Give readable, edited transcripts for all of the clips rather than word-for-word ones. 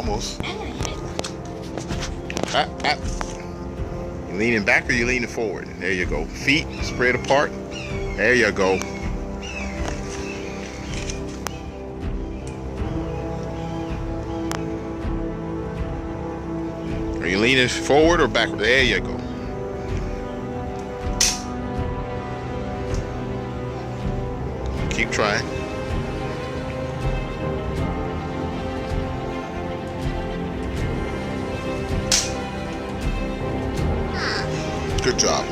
Almost. Up. You leaning back or you leaning forward? There you go. Feet spread apart. There you go. Are you leaning forward or backward? There you go. Keep trying. Good job.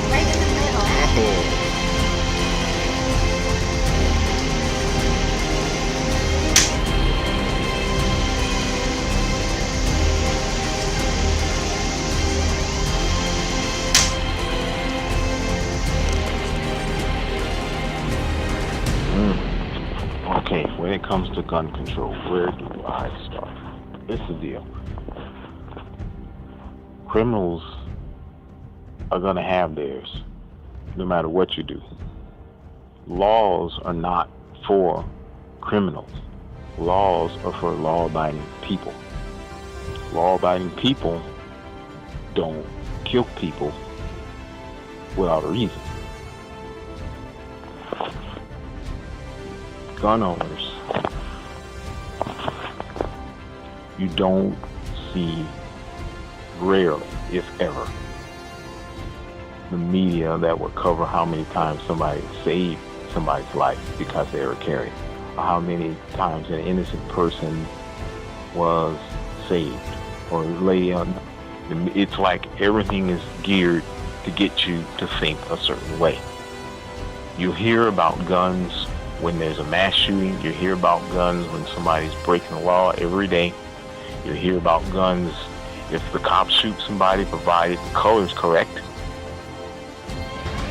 Right in the middle. Oh. Okay, when it comes to gun control, where do I start? It's the deal. Criminals are going to have theirs, no matter what you do. Laws are not for criminals. Laws are for law-abiding people. Law-abiding people don't kill people without a reason. Gun owners, you don't see, rarely, if ever, the media that would cover how many times somebody saved somebody's life because they were carrying, or how many times an innocent person was saved or lay on. It's like everything is geared to get you to think a certain way. You hear about guns when there's a mass shooting. You hear about guns when somebody's breaking the law every day. You hear about guns if the cops shoot somebody, provided the color's correct.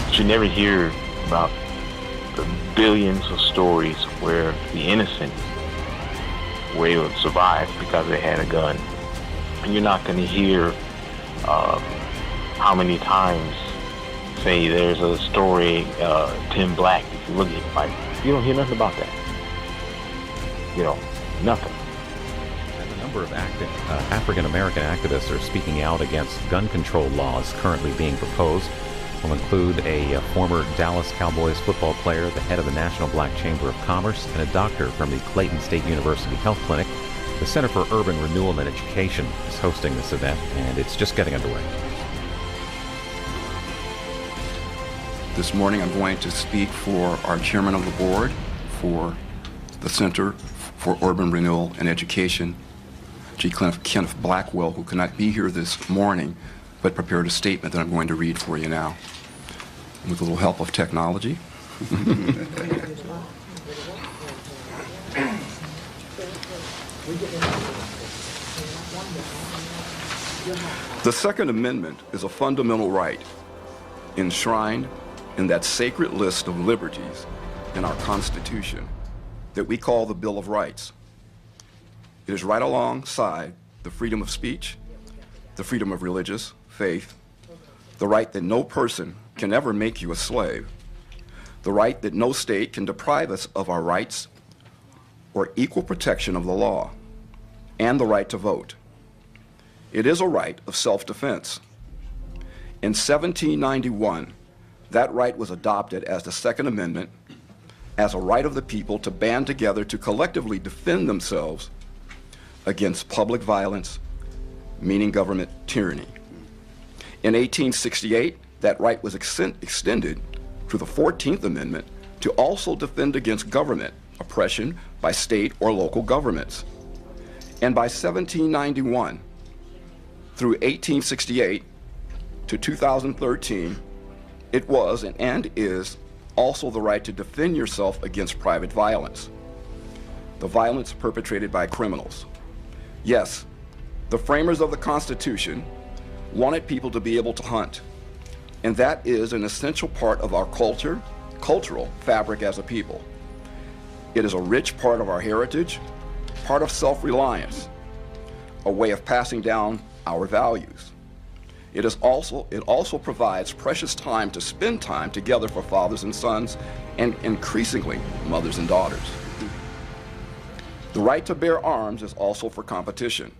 But you never hear about the billions of stories where the innocent were able to survive because they had a gun. And you're not going to hear how many times, say there's a story, Tim Black, if you look at it, like, you don't hear nothing about that. You know, nothing. And a number of African-American activists are speaking out against gun control laws currently being proposed. Will include a former Dallas Cowboys football player, the head of the National Black Chamber of Commerce, and a doctor from the Clayton State University Health Clinic. The Center for Urban Renewal and Education is hosting this event, and it's just getting underway. This morning I'm going to speak for our chairman of the board for the Center for Urban Renewal and Education, G. Kenneth Blackwell, who could not be here this morning, but prepared a statement that I'm going to read for you now. With a little help of technology. The Second Amendment is a fundamental right enshrined in that sacred list of liberties in our Constitution that we call the Bill of Rights. It is right alongside the freedom of speech, the freedom of religious faith, the right that no person can ever make you a slave, the right that no state can deprive us of our rights or equal protection of the law, and the right to vote. It is a right of self-defense. In 1791, that right was adopted as the Second Amendment, as a right of the people to band together to collectively defend themselves against public violence, meaning government tyranny. In 1868, that right was extended to the 14th Amendment to also defend against government oppression by state or local governments. And by 1791, through 1868 to 2013, it was and is also the right to defend yourself against private violence, the violence perpetrated by criminals. Yes, the framers of the Constitution wanted people to be able to hunt, and that is an essential part of our cultural fabric as a people. It is a rich part of our heritage, part of self-reliance, a way of passing down our values, It also provides precious time to spend time together for fathers and sons, and increasingly mothers and daughters. The right to bear arms is also for competition,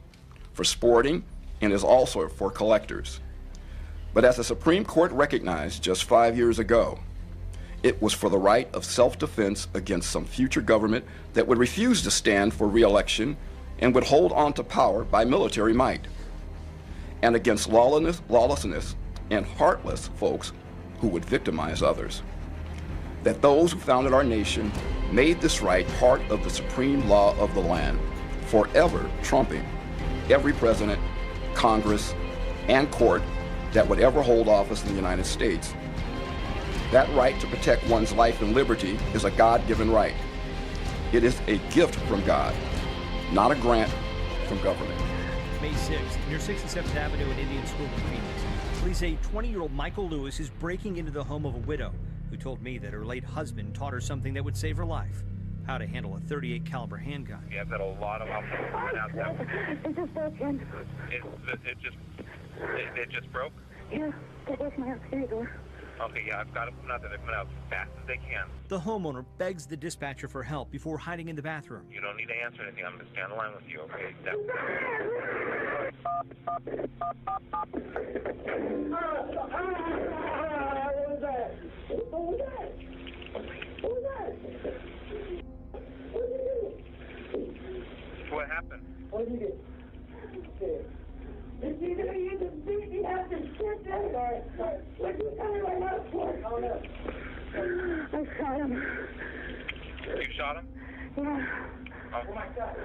for sporting, and is also for collectors. But as the Supreme Court recognized just 5 years ago, it was for the right of self-defense against some future government that would refuse to stand for re-election and would hold on to power by military might, and against lawlessness and heartless folks who would victimize others. That those who founded our nation made this right part of the supreme law of the land, forever trumping every president, Congress, and court that would ever hold office in the United States. That right to protect one's life and liberty is a God-given right. It is a gift from God, not a grant from government. May 6th, near 67th Avenue and Indian School in Phoenix, police say 20-year-old Michael Lewis is breaking into the home of a widow who told me that her late husband taught her something that would save her life: how to handle a .38 caliber handgun. Yeah, I've got a lot of options coming out now. It just broken. It just broke? Yeah, they broke my exterior door. Okay, yeah, I've got them coming out there. They're coming out as fast as they can. The homeowner begs the dispatcher for help before hiding in the bathroom. You don't need to answer anything. I'm going to stay on the line with you, okay? What happened? What did you do? Did you use the beat me up and shit there? What did you tell me right now for? Oh, no. I shot him. You shot him? Yeah. Oh my God.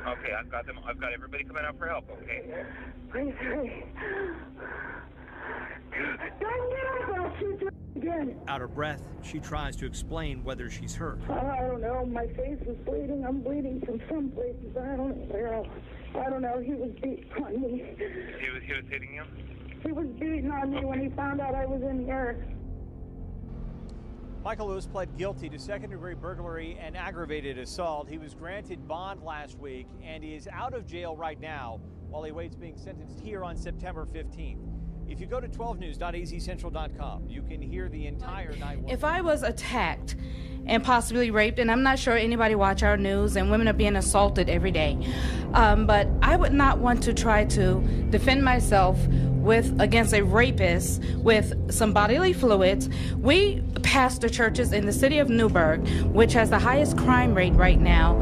Okay, I've got them. I've got everybody coming out for help, okay? Please hurry. Don't get up, I'll shoot you again. Out of breath, she tries to explain whether she's hurt. I don't know. My face was bleeding. I'm bleeding from some places. I don't know where else. I don't know. He was beating on me. He was hitting you? He was beating on me when he found out I was in here. Michael Lewis pled guilty to second-degree burglary and aggravated assault. He was granted bond last week, and he is out of jail right now while he waits being sentenced here on September 15th. If you go to 12news.azcentral.com, you can hear the entire 911. If I was attacked and possibly raped, and I'm not sure anybody watch our news, and women are being assaulted every day, but I would not want to try to defend myself against a rapist with some bodily fluids. We pastor churches in the city of Newburgh, which has the highest crime rate right now.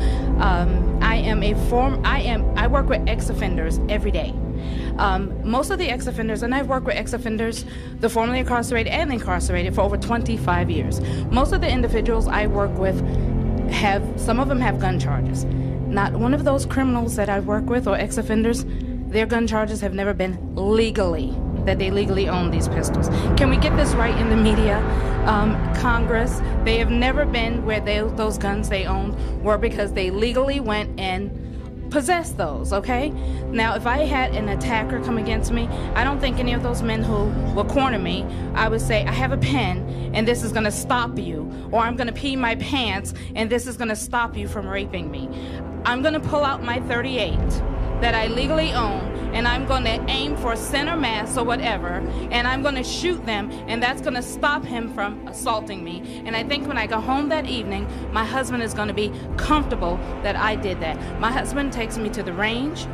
I work with ex-offenders every day. Most of the ex-offenders, and I've worked with ex-offenders, the formerly incarcerated and incarcerated, for over 25 years. Most of the individuals I work with some of them have gun charges. Not one of those criminals that I work with or ex-offenders, their gun charges have never been that they legally own these pistols. Can we get this right in the media? Congress, they have never been where those guns they owned were because they legally went and possess those, okay? Now, if I had an attacker come against me, I don't think any of those men who will corner me, I would say, I have a pen and this is gonna stop you, or I'm gonna pee my pants and this is gonna stop you from raping me. I'm gonna pull out my .38 that I legally own, and I'm gonna aim for center mass or whatever, and I'm gonna shoot them, and that's gonna stop him from assaulting me. And I think when I go home that evening, my husband is gonna be comfortable that I did that. My husband takes me to the range,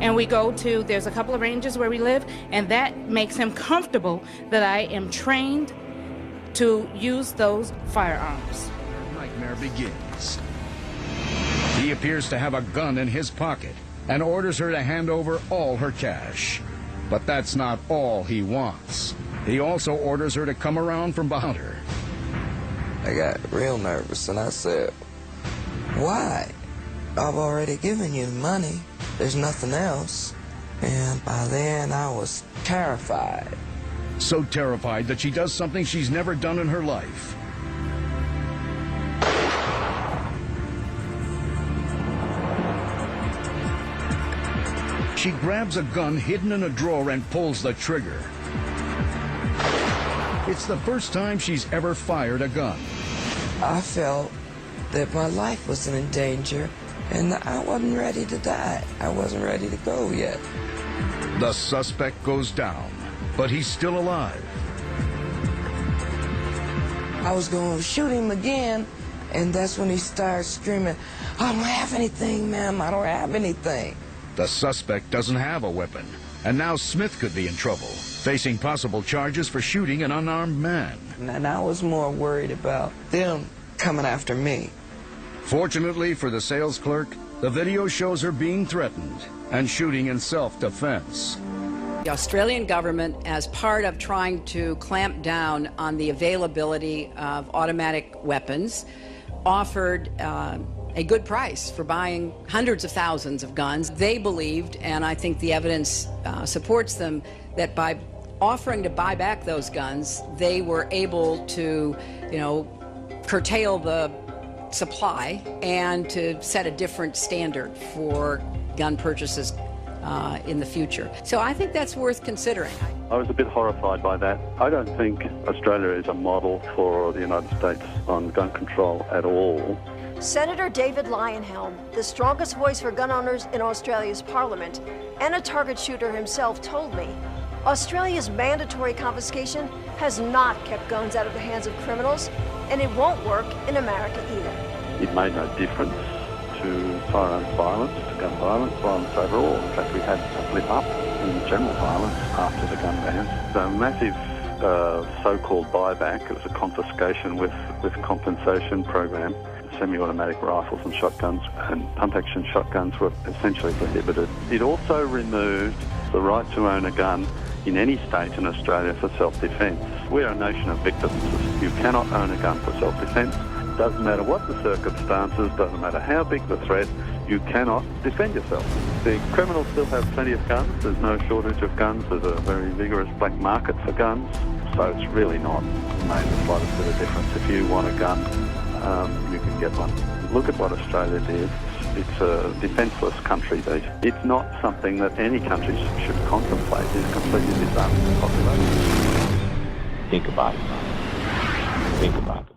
and we go to, there's a couple of ranges where we live, and that makes him comfortable that I am trained to use those firearms. Nightmare begins. He appears to have a gun in his pocket and orders her to hand over all her cash. But that's not all he wants. He also orders her to come around from behind her. I got real nervous and I said, why? I've already given you the money. There's nothing else. And by then I was terrified. So terrified that she does something she's never done in her life. She grabs a gun hidden in a drawer and pulls the trigger. It's the first time she's ever fired a gun. I felt that my life was in danger and I wasn't ready to die. I wasn't ready to go yet. The suspect goes down, but he's still alive. I was going to shoot him again, and that's when he started screaming, I don't have anything, ma'am, I don't have anything. The suspect doesn't have a weapon, and now Smith could be in trouble, facing possible charges for shooting an unarmed man. And I was more worried about them coming after me. Fortunately for the sales clerk, the video shows her being threatened and shooting in self-defense. The Australian government, as part of trying to clamp down on the availability of automatic weapons, offered a good price for buying hundreds of thousands of guns. They believed, and I think the evidence supports them, that by offering to buy back those guns, they were able to, curtail the supply and to set a different standard for gun purchases in the future. So I think that's worth considering. I was a bit horrified by that. I don't think Australia is a model for the United States on gun control at all. Senator David Leyonhjelm, the strongest voice for gun owners in Australia's parliament, and a target shooter himself, told me Australia's mandatory confiscation has not kept guns out of the hands of criminals, and it won't work in America either. It made no difference to firearms violence, to gun violence, violence overall. In fact, we had a blip up in general violence after the gun ban. So a massive so-called buyback. It was a confiscation with compensation program. Semi-automatic rifles and shotguns and pump-action shotguns were essentially prohibited. It also removed the right to own a gun in any state in Australia for self-defence. We're a nation of victims. You cannot own a gun for self-defence. Doesn't matter what the circumstances, doesn't matter how big the threat, you cannot defend yourself. The criminals still have plenty of guns. There's no shortage of guns. There's a very vigorous black market for guns. So it's really not made the slightest bit of difference. If you want a gun, you can get one. Look at what Australia did. It's a defenceless country. It's not something that any country should contemplate. It's completely disarming the population. Think about it. Think about it.